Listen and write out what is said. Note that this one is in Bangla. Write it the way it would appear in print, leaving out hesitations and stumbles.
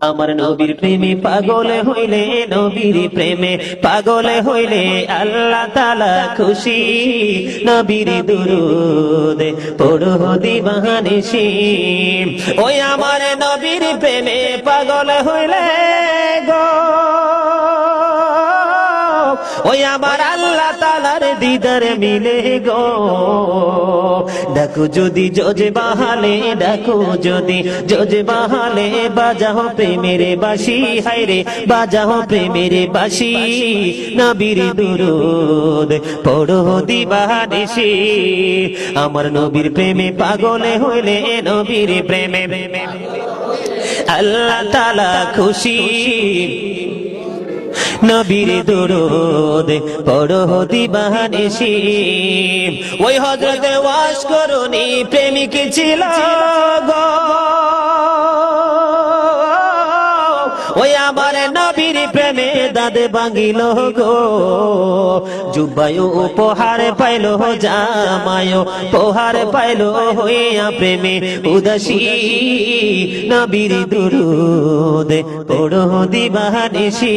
আমার নবীর প্রেমে পাগল হইলে, নবীর প্রেমে পাগল হইলে আল্লাহ তাআলা খুশি। নবীর দুরূদ পড়ো দিবানিশি। ওই আমার নবীর প্রেমে পাগল হইলে গো, ওই আমার আল্লাহ তাআলার দিদার মিলে গো। ডাকো যদি জোজে বাহালে, ডাকো যদি জোজে বাহালে, বাজাও প্রেমের বাঁশি, হায়রে বাজাও প্রেমের বাঁশি। নবীর দুরূদ পড়ো দিবানিশি। আমার নবীর প্রেমে পাগল হইলে, নবীর প্রেমে আল্লাহ তাআলা খুশি। নবীর দুরূদ পড়ো দিবানিশি। ওই হযরত ওয়াসকরণী প্রেমিক ছিল গো, ওই আমার নবীর প্রেমে দাঁত ভাঙিল গো। জুব্বায় উপহার পাইল, জামায় উপহার পাইল, হইয়া প্রেমে উদাসী। নবীর দুরূদ পড়ো দিবানিশি।